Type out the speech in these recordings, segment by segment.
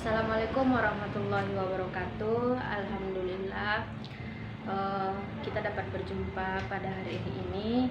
Assalamualaikum warahmatullahi wabarakatuh. Alhamdulillah, kita dapat berjumpa pada hari ini.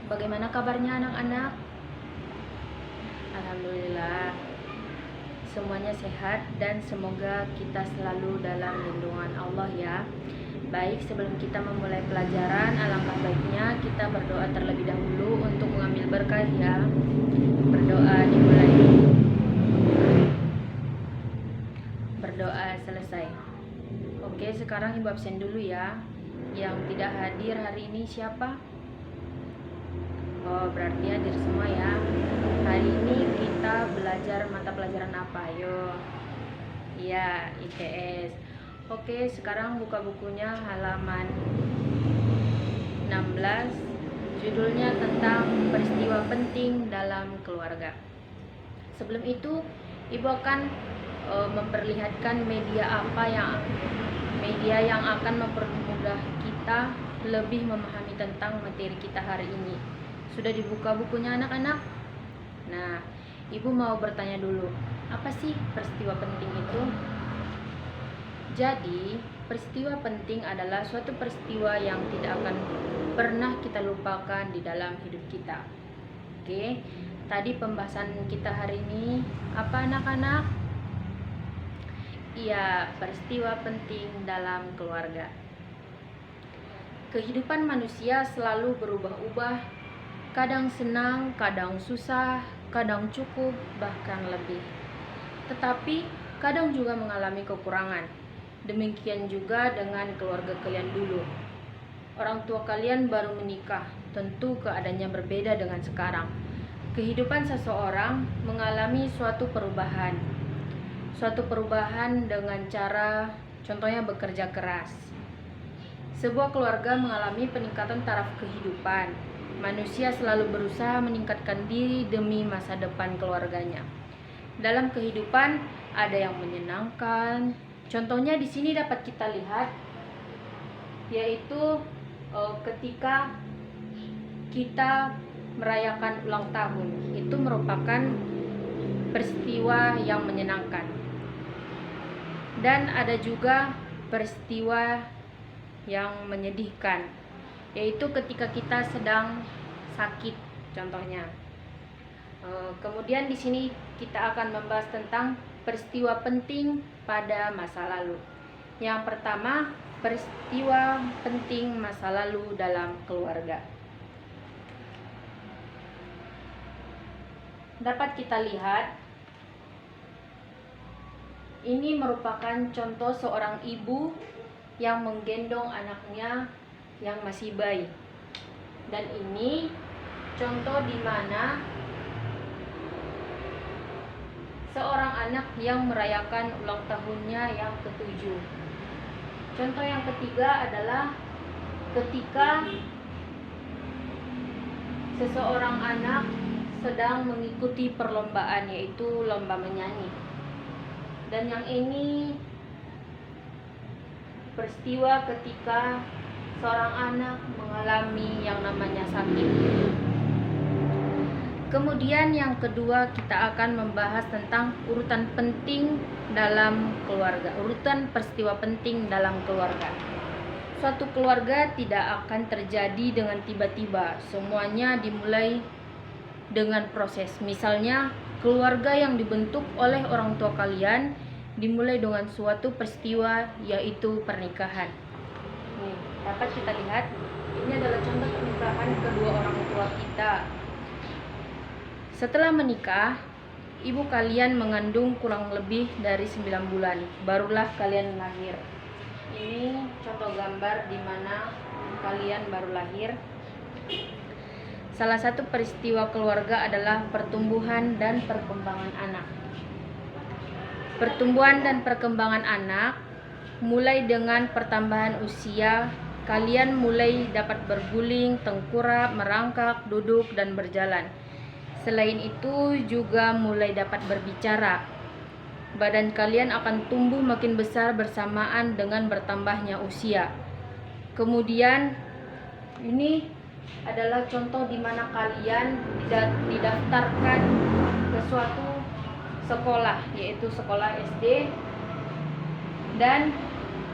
Bagaimana kabarnya anak-anak? Alhamdulillah, semuanya sehat dan semoga kita selalu dalam lindungan Allah ya. Baik, sebelum kita memulai pelajaran, alangkah baiknya kita berdoa terlebih dahulu untuk mengambil berkah ya. Berdoa dimulai. Berdoa selesai. Oke, sekarang Ibu absen dulu ya. Yang tidak hadir hari ini siapa? Oh, berarti hadir semua ya. Hari ini kita belajar mata pelajaran apa? Ayo. Iya, IPS. Oke, sekarang buka bukunya halaman 16. Judulnya tentang peristiwa penting dalam keluarga. Sebelum itu, Ibu akan memperlihatkan media yang akan mempermudah kita lebih memahami tentang materi kita hari ini. Sudah dibuka bukunya anak-anak? Nah, Ibu mau bertanya dulu, apa sih peristiwa penting itu? Jadi, peristiwa penting adalah suatu peristiwa yang tidak akan pernah kita lupakan di dalam hidup kita. Oke, tadi pembahasan kita hari ini apa anak-anak? Iya, peristiwa penting dalam keluarga. Kehidupan manusia selalu berubah-ubah, kadang senang, kadang susah, kadang cukup, bahkan lebih. Tetapi kadang juga mengalami kekurangan. Demikian juga dengan keluarga kalian dulu. Orang tua kalian baru menikah, tentu keadaannya berbeda dengan sekarang. Kehidupan seseorang mengalami suatu perubahan dengan cara contohnya bekerja keras. Sebuah keluarga mengalami peningkatan taraf kehidupan. Manusia selalu berusaha meningkatkan diri demi masa depan keluarganya. Dalam kehidupan ada yang menyenangkan. Contohnya di sini dapat kita lihat, yaitu ketika kita merayakan ulang tahun, itu merupakan peristiwa yang menyenangkan. Dan ada juga peristiwa yang menyedihkan, yaitu ketika kita sedang sakit contohnya. Kemudian di sini kita akan membahas tentang peristiwa penting pada masa lalu. Yang pertama, peristiwa penting masa lalu dalam keluarga. Dapat kita lihat, ini merupakan contoh seorang ibu yang menggendong anaknya yang masih bayi. Dan ini contoh di mana seorang anak yang merayakan ulang tahunnya yang ke-7. Contoh yang ketiga adalah ketika seseorang anak sedang mengikuti perlombaan, yaitu lomba menyanyi. Dan yang ini peristiwa ketika seorang anak mengalami yang namanya sakit. Kemudian yang kedua kita akan membahas tentang urutan penting dalam keluarga, urutan peristiwa penting dalam keluarga. Suatu keluarga tidak akan terjadi dengan tiba-tiba, semuanya dimulai dengan proses. Misalnya, keluarga yang dibentuk oleh orang tua kalian dimulai dengan suatu peristiwa, yaitu pernikahan. Nih, dapat kita lihat, ini adalah contoh pernikahan kedua orang tua kita. Setelah menikah, ibu kalian mengandung kurang lebih dari 9 bulan, barulah kalian lahir. Ini contoh gambar di mana kalian baru lahir. Salah satu peristiwa keluarga adalah pertumbuhan dan perkembangan anak. Pertumbuhan dan perkembangan anak mulai dengan pertambahan usia. Kalian mulai dapat berguling, tengkurap, merangkak, duduk, dan berjalan. Selain itu juga mulai dapat berbicara. Badan kalian akan tumbuh makin besar bersamaan dengan bertambahnya usia. Kemudian ini adalah contoh di mana kalian didaftarkan ke suatu sekolah, yaitu sekolah SD. Dan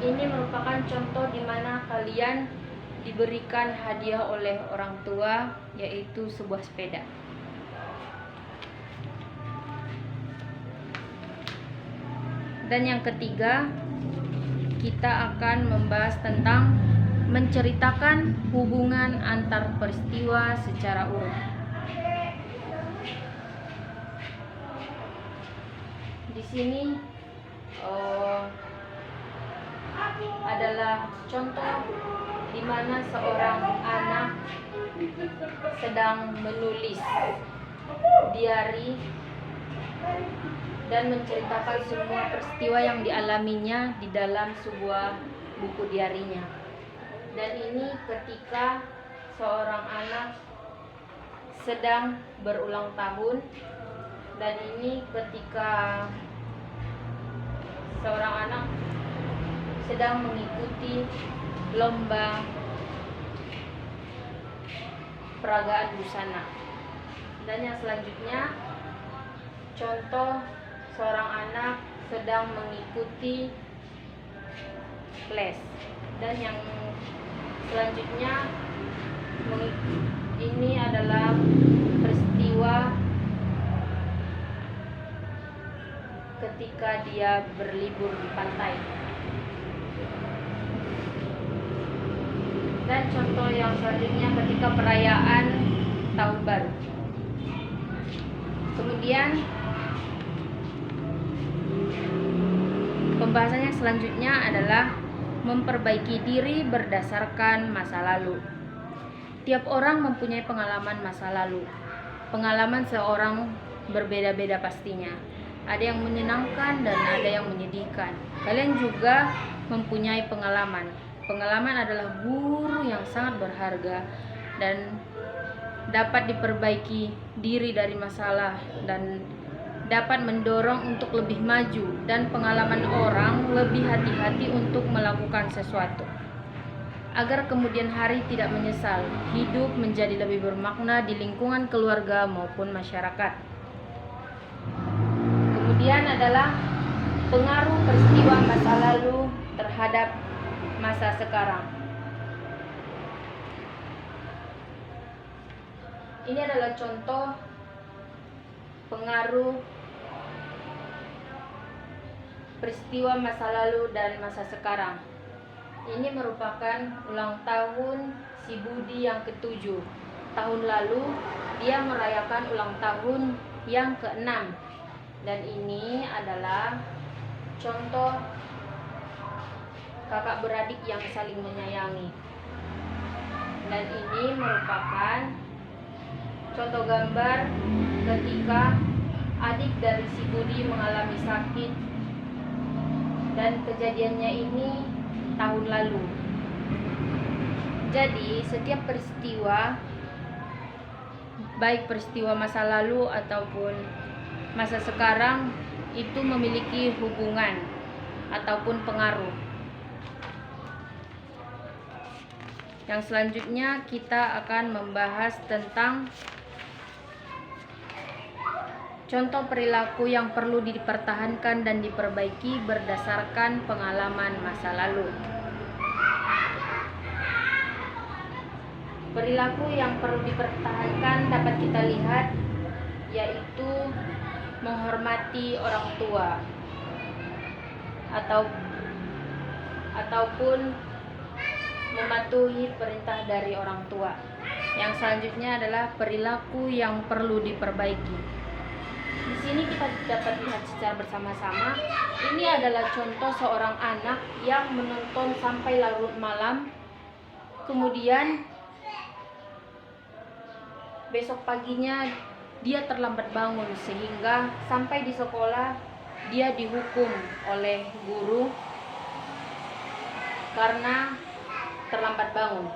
ini merupakan contoh di mana kalian diberikan hadiah oleh orang tua, yaitu sebuah sepeda. Dan yang ketiga, kita akan membahas tentang menceritakan hubungan antar peristiwa secara urut. Di sini adalah contoh di mana seorang anak sedang menulis diari dan menceritakan semua peristiwa yang dialaminya di dalam sebuah buku diarinya. Dan ini ketika seorang anak sedang berulang tahun, dan ini ketika seorang anak sedang mengikuti lomba peragaan busana. Dan yang selanjutnya, contoh seorang anak sedang mengikuti les. Dan yang selanjutnya, ini adalah peristiwa ketika dia berlibur di pantai. Dan contoh yang selanjutnya ketika perayaan tahun baru. Kemudian pembahasannya selanjutnya adalah memperbaiki diri berdasarkan masa lalu. Tiap orang mempunyai pengalaman masa lalu. Pengalaman seorang berbeda-beda pastinya. Ada yang menyenangkan dan ada yang menyedihkan. Kalian juga mempunyai pengalaman. Pengalaman adalah guru yang sangat berharga dan dapat diperbaiki diri dari masalah dan dapat mendorong untuk lebih maju, dan pengalaman orang lebih hati-hati untuk melakukan sesuatu agar kemudian hari tidak menyesal. Hidup menjadi lebih bermakna di lingkungan keluarga maupun masyarakat. Kemudian adalah pengaruh peristiwa masa lalu terhadap masa sekarang. Ini adalah contoh pengaruh peristiwa masa lalu dan masa sekarang. Ini merupakan ulang tahun si Budi yang ke-7. Tahun lalu dia merayakan ulang tahun yang ke-6. Dan ini adalah contoh kakak beradik yang saling menyayangi. Dan ini merupakan contoh gambar ketika adik dari si Budi mengalami sakit, dan kejadiannya ini tahun lalu. Jadi setiap peristiwa, baik peristiwa masa lalu ataupun masa sekarang, itu memiliki hubungan ataupun pengaruh. Yang selanjutnya kita akan membahas tentang contoh perilaku yang perlu dipertahankan dan diperbaiki berdasarkan pengalaman masa lalu. Perilaku yang perlu dipertahankan dapat kita lihat, yaitu menghormati orang tua ataupun mematuhi perintah dari orang tua. Yang selanjutnya adalah perilaku yang perlu diperbaiki. Di sini kita dapat lihat secara bersama-sama. Ini adalah contoh seorang anak yang menonton sampai larut malam, kemudian besok paginya dia terlambat bangun, sehingga sampai di sekolah dia dihukum oleh guru karena terlambat bangun.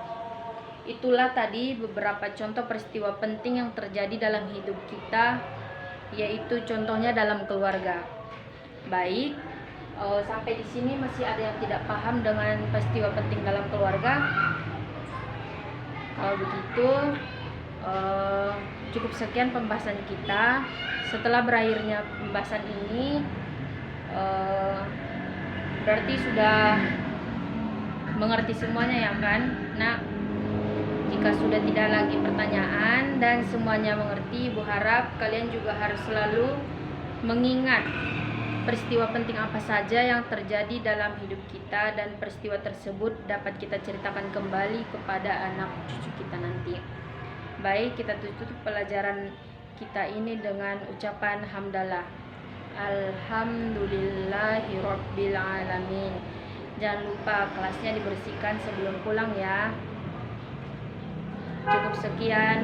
Itulah tadi beberapa contoh peristiwa penting yang terjadi dalam hidup kita, yaitu contohnya dalam keluarga. Baik, sampai di sini masih ada yang tidak paham dengan peristiwa penting dalam keluarga? Kalau begitu, cukup sekian pembahasan kita. Setelah berakhirnya pembahasan ini, berarti sudah mengerti semuanya ya kan? Nah, jika sudah tidak lagi pertanyaan dan semuanya mengerti, Ibu harap kalian juga harus selalu mengingat peristiwa penting apa saja yang terjadi dalam hidup kita, dan peristiwa tersebut dapat kita ceritakan kembali kepada anak cucu kita nanti. Baik, kita tutup pelajaran kita ini dengan ucapan hamdalah. Alhamdulillahirabbil alamin. Jangan lupa kelasnya dibersihkan sebelum pulang ya. Cukup sekian.